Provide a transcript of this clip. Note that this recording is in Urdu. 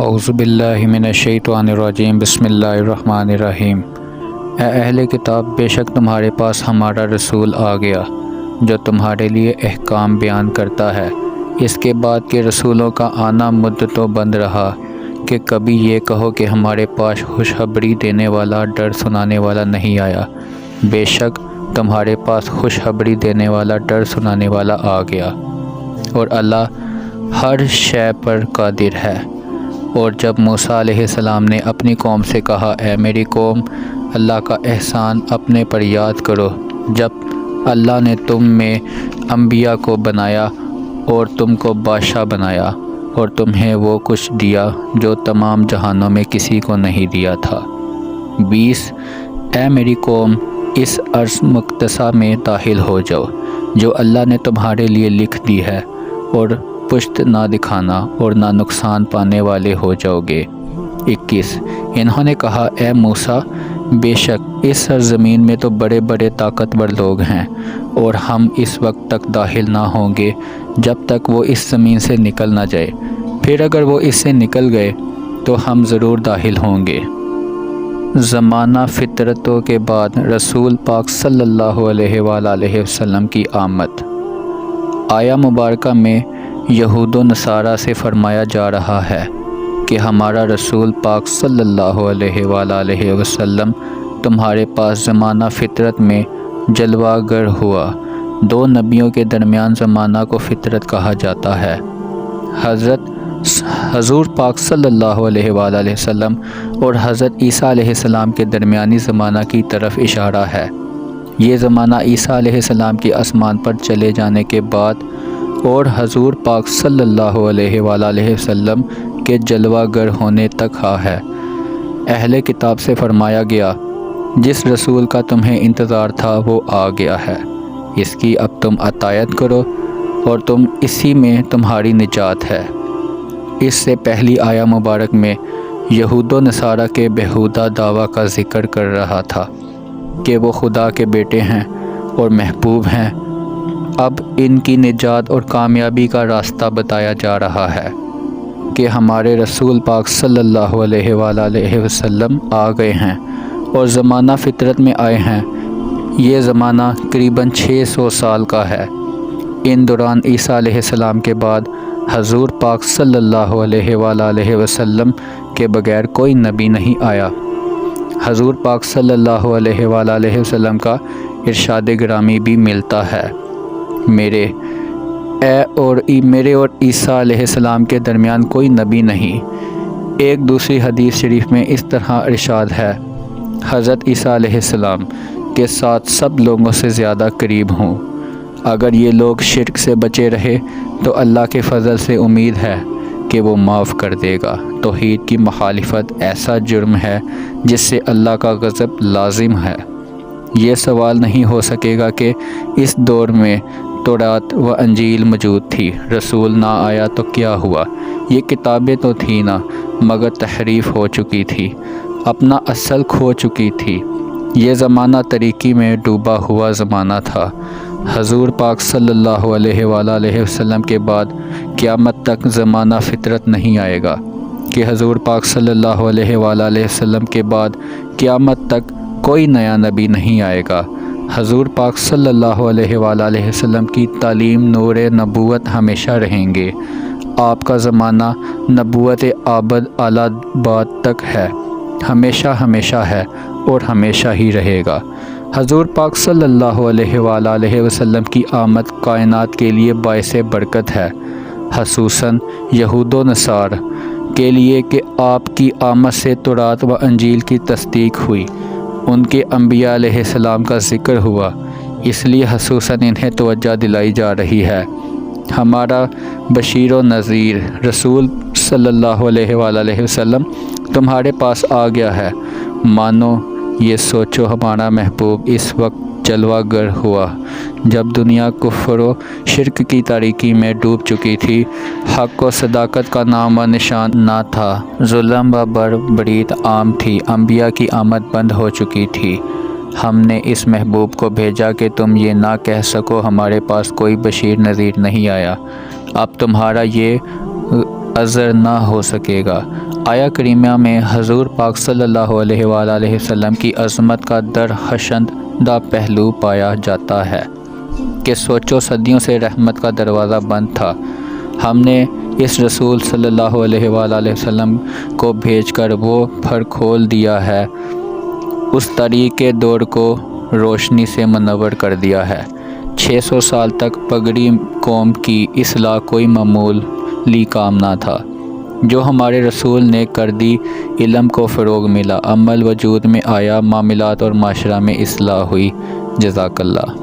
اعوذ باللہ من الشیطان الرجیم بسم اللہ الرحمن الرحیم۔ اے اہل کتاب، بے شک تمہارے پاس ہمارا رسول آ گیا جو تمہارے لیے احکام بیان کرتا ہے۔ اس کے بعد کہ رسولوں کا آنا مدتوں بند رہا کہ کبھی یہ کہو کہ ہمارے پاس خوشخبری دینے والا، ڈر سنانے والا نہیں آیا۔ بے شک تمہارے پاس خوشخبری دینے والا، ڈر سنانے والا آ گیا، اور اللہ ہر شے پر قادر ہے۔ اور جب موسیٰ علیہ السلام نے اپنی قوم سے کہا، اے میری قوم، اللہ کا احسان اپنے پر یاد کرو جب اللہ نے تم میں انبیاء کو بنایا اور تم کو بادشاہ بنایا اور تمہیں وہ کچھ دیا جو تمام جہانوں میں کسی کو نہیں دیا تھا۔ 20 اے میری قوم، اس ارض مقدسہ میں داخل ہو جاؤ جو اللہ نے تمہارے لیے لکھ دی ہے، اور پشت نہ دکھانا اور نہ نقصان پانے والے ہو جاؤ گے۔ 21 انہوں نے کہا، اے موسیٰ، بے شک اس سرزمین میں تو بڑے بڑے طاقتور لوگ ہیں، اور ہم اس وقت تک داخل نہ ہوں گے جب تک وہ اس زمین سے نکل نہ جائے، پھر اگر وہ اس سے نکل گئے تو ہم ضرور داخل ہوں گے۔ زمانہ فطرتوں کے بعد رسول پاک صلی اللہ علیہ وآلہ وسلم کی آمد۔ آیہ مبارکہ میں یہود و نصارہ سے فرمایا جا رہا ہے کہ ہمارا رسول پاک صلی اللہ علیہ وآلہ وسلم تمہارے پاس زمانہ فطرت میں جلوہ گر ہوا۔ دو نبیوں کے درمیان زمانہ کو فطرت کہا جاتا ہے۔ حضور پاک صلی اللہ علیہ وآلہ وسلم اور حضرت عیسیٰ علیہ السلام کے درمیانی زمانہ کی طرف اشارہ ہے۔ یہ زمانہ عیسیٰ علیہ السلام کی آسمان پر چلے جانے کے بعد اور حضور پاک صلی اللہ علیہ وآلہ وسلم کے جلوہ گر ہونے تک ہے۔ اہل کتاب سے فرمایا گیا، جس رسول کا تمہیں انتظار تھا وہ آ گیا ہے، اس کی اب تم اطاعت کرو اور تم اسی میں تمہاری نجات ہے۔ اس سے پہلی آیہ مبارک میں یہود و نصارہ کے بیہودہ دعویٰ کا ذکر کر رہا تھا کہ وہ خدا کے بیٹے ہیں اور محبوب ہیں۔ اب ان کی نجات اور کامیابی کا راستہ بتایا جا رہا ہے کہ ہمارے رسول پاک صلی اللہ علیہ وآلہ وسلم آ گئے ہیں اور زمانہ فطرت میں آئے ہیں۔ یہ زمانہ قریباً 600 سال کا ہے۔ ان دوران عیسیٰ علیہ السلام کے بعد حضور پاک صلی اللہ علیہ وآلہ وسلم کے بغیر کوئی نبی نہیں آیا۔ حضور پاک صلی اللہ علیہ وآلہ وسلم کا ارشاد گرامی بھی ملتا ہے، میرے اور عیسیٰ علیہ السلام کے درمیان کوئی نبی نہیں۔ ایک دوسری حدیث شریف میں اس طرح ارشاد ہے، حضرت عیسیٰ علیہ السلام کے ساتھ سب لوگوں سے زیادہ قریب ہوں۔ اگر یہ لوگ شرک سے بچے رہے تو اللہ کے فضل سے امید ہے کہ وہ معاف کر دے گا۔ توحید کی مخالفت ایسا جرم ہے جس سے اللہ کا غضب لازم ہے۔ یہ سوال نہیں ہو سکے گا کہ اس دور میں تورات و انجیل موجود تھی، رسول نہ آیا تو کیا ہوا؟ یہ کتابیں تو تھیں نا، مگر تحریف ہو چکی تھی، اپنا اصل کھو چکی تھی۔ یہ زمانہ تاریکی میں ڈوبا ہوا زمانہ تھا۔ حضور پاک صلی اللہ علیہ وآلہ وسلم کے بعد قیامت تک زمانہ فطرت نہیں آئے گا کہ حضور پاک صلی اللہ علیہ وآلہ وسلم کے بعد قیامت تک کوئی نیا نبی نہیں آئے گا۔ حضور پاک صلی اللہ علیہ وآلہ وسلم کی تعلیم، نور نبوت ہمیشہ رہیں گے۔ آپ کا زمانہ نبوت ابد اعلیٰ بات تک ہے، ہمیشہ ہمیشہ ہے اور ہمیشہ ہی رہے گا۔ حضور پاک صلی اللہ علیہ وآلہ وسلم کی آمد کائنات کے لیے باعث برکت ہے، خصوصاً یہود و نصارہ کے لیے کہ آپ کی آمد سے تورات و انجیل کی تصدیق ہوئی، ان کے انبیاء علیہ السلام کا ذکر ہوا، اس لیے خصوصاً انہیں توجہ دلائی جا رہی ہے۔ ہمارا بشیر و نذیر رسول صلی اللہ علیہ وآلہ وسلم تمہارے پاس آ گیا ہے، مانو۔ یہ سوچو، ہمارا محبوب اس وقت جلوہ گر ہوا جب دنیا کفر و شرک کی تاریکی میں ڈوب چکی تھی، حق و صداقت کا نام و نشان نہ تھا، ظلم و بربریت عام تھی، انبیاء کی آمد بند ہو چکی تھی۔ ہم نے اس محبوب کو بھیجا کہ تم یہ نہ کہہ سکو ہمارے پاس کوئی بشیر نذیر نہیں آیا۔ اب تمہارا یہ عذر نہ ہو سکے گا۔ آیا کریمہ میں حضور پاک صلی اللہ علیہ وآلہ وسلم کی عظمت کا درخشندہ پہلو پایا جاتا ہے کہ سوچو صدیوں سے رحمت کا دروازہ بند تھا، ہم نے اس رسول صلی اللہ علیہ وآلہ وسلم کو بھیج کر وہ پھر کھول دیا ہے، اس طریق دور کو روشنی سے منور کر دیا ہے۔ 600 سال تک پگڑی قوم کی اصلاح کوئی معمولی کام نہ تھا، جو ہمارے رسول نے کر دی۔ علم کو فروغ ملا، عمل وجود میں آیا، معاملات اور معاشرہ میں اصلاح ہوئی۔ جزاک اللہ۔